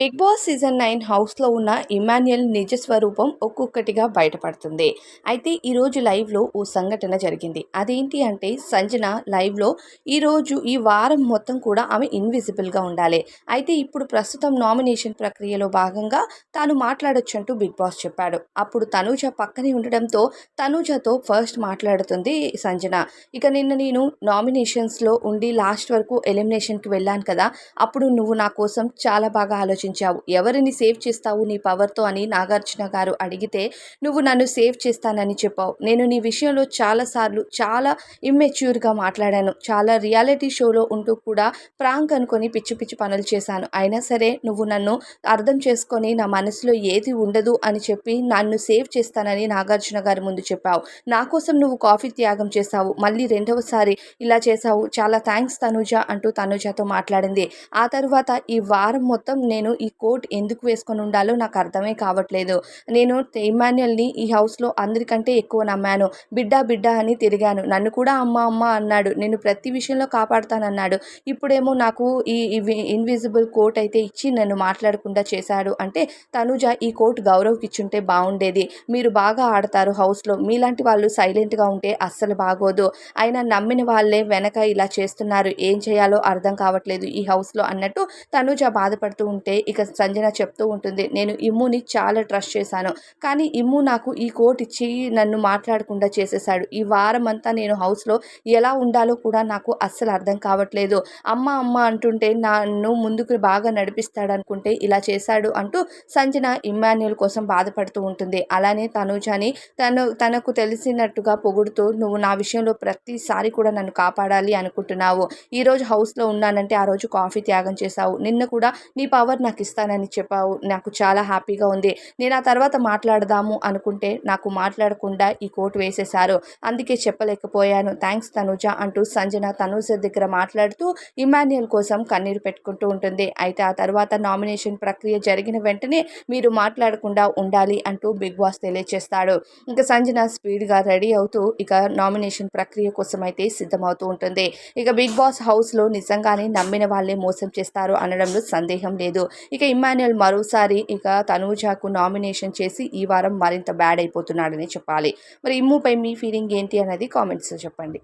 Big boss season 9 హౌస్లో ఉన్న ఇమాన్యుయల్ నిజ స్వరూపం ఒక్కొక్కటిగా బయటపడుతుంది. అయితే ఈరోజు లైవ్లో ఓ సంఘటన జరిగింది. అదేంటి అంటే సంజన లైవ్లో ఈ వారం మొత్తం కూడా ఆమె ఇన్విజిబుల్గా ఉండాలి. అయితే ఇప్పుడు ప్రస్తుతం నామినేషన్ ప్రక్రియలో భాగంగా తాను మాట్లాడొచ్చంటూ బిగ్ బాస్ చెప్పాడు. అప్పుడు తనూజ పక్కనే ఉండడంతో తనూజతో ఫస్ట్ మాట్లాడుతుంది సంజన. ఇక నిన్న నేను నామినేషన్స్లో ఉండి లాస్ట్ వరకు ఎలిమినేషన్కి వెళ్ళాను కదా, అప్పుడు నువ్వు నా కోసం చాలా బాగా ఆలోచించావు. ఎవరిని సేవ్ చేస్తావు నీ పవర్తో అని నాగార్జున గారు అడిగితే నువ్వు నన్ను సేవ్ చేస్తానని చెప్పావు. నేను నీ విషయంలో చాలాసార్లు చాలా ఇమ్మెచ్యూర్గా మాట్లాడాను. చాలా రియాలిటీ షోలో ఉంటూ కూడా ప్రాంక్ అనుకొని పిచ్చి పిచ్చి పనులు చేశాను. అయినా సరే నువ్వు నన్ను అర్థం చేసుకొని నా మనసులో ఏది ఉండదు అని చెప్పి నన్ను సేవ్ చేస్తానని నాగార్జున గారి ముందు చెప్పావు. నా కోసం నువ్వు కాఫీ త్యాగం చేశావు. మళ్ళీ రెండవసారి ఇలా చేశావు. చాలా థ్యాంక్స్ తనూజ అంటూ తనూజతో మాట్లాడింది. ఆ తర్వాత ఈ వారం మొత్తం నేను ఈ కోట్ ఎందుకు వేసుకొని ఉండాలో నాకు అర్థమే కావట్లేదు. నేను ఇమాన్యుయల్ని ఈ హౌస్లో అందరికంటే ఎక్కువ నమ్మాను. బిడ్డ బిడ్డ అని తిరిగాను. నన్ను కూడా అమ్మ అమ్మ అన్నాడు. నేను ప్రతి విషయంలో కాపాడుతానన్నాడు. ఇప్పుడేమో నాకు ఇవి ఇన్విజిబుల్ కోట్ అయితే ఇచ్చి నన్ను మాట్లాడకుండా చేశాడు అంటే తనుజ ఈ కోట్ గౌరవ్కి ఇచ్చుంటే బాగుండేది. మీరు బాగా ఆడతారు హౌస్లో. మీలాంటి వాళ్ళు సైలెంట్గా ఉంటే అస్సలు బాగోదు. అయినా నమ్మిన వాళ్ళే వెనక ఇలా చేస్తున్నారు. ఏం చేయాలో అర్థం కావట్లేదు ఈ హౌస్లో అన్నట్టు తనుజ బాధపడుతూ ఉంటే ఇక సంజన చెప్తూ ఉంటుంది, నేను ఇమ్ముని చాలా ట్రస్ట్ చేశాను. కానీ ఇమ్ము నాకు ఈ కోట్ ఇచ్చి నన్ను మాట్లాడకుండా చేసేశాడు. ఈ వారం అంతా నేను హౌస్లో ఎలా ఉండాలో కూడా నాకు అస్సలు అర్థం కావట్లేదు. అమ్మ అమ్మ అంటుంటే నన్ను ముందుకు బాగా నడిపిస్తాడనుకుంటే ఇలా చేశాడు అంటూ సంజన ఇమ్మాన్యుయల్ కోసం బాధపడుతూ ఉంటుంది. అలానే తనుజని తనకు తెలిసినట్టుగా పొగుడుతూ నువ్వు నా విషయంలో ప్రతిసారి కూడా నన్ను కాపాడాలి అనుకుంటున్నావు. ఈరోజు హౌస్లో ఉన్నానంటే ఆ రోజు కాఫీ త్యాగం చేశావు. నిన్న కూడా నీ పవర్ నాకు ఇస్తానని చెప్పావు. నాకు చాలా హ్యాపీగా ఉంది. నేను ఆ తర్వాత మాట్లాడదాము అనుకుంటే నాకు మాట్లాడకుండా ఈ కోట్ వేసేశారు. అందుకే చెప్పలేకపోయాను. థ్యాంక్స్ తనుజ అంటూ సంజన తనుజ దగ్గర మాట్లాడుతూ ఇమాన్యుయల్ కోసం కన్నీరు పెట్టుకుంటూ ఉంటుంది. అయితే ఆ తర్వాత నామినేషన్ ప్రక్రియ జరిగిన వెంటనే మీరు మాట్లాడకుండా ఉండాలి అంటూ బిగ్ బాస్ తెలియజేస్తాడు. ఇంకా సంజన స్పీడ్గా రెడీ అవుతూ ఇక నామినేషన్ ప్రక్రియ కోసం అయితే సిద్ధమవుతూ ఉంటుంది. ఇక బిగ్ బాస్ హౌస్లో నిజంగానే నమ్మిన వాళ్ళే మోసం చేస్తారు అనడంలో సందేహం లేదు. ఇక ఇమ్మాన్యుయల్ మరోసారి ఇక తనూజకు నామినేషన్ చేసి ఈ వారం మరింత బ్యాడ్ అయిపోతున్నాడని చెప్పాలి. మరి ఇమ్ముపై మీ ఫీలింగ్ ఏంటి అనేది కామెంట్స్లో చెప్పండి.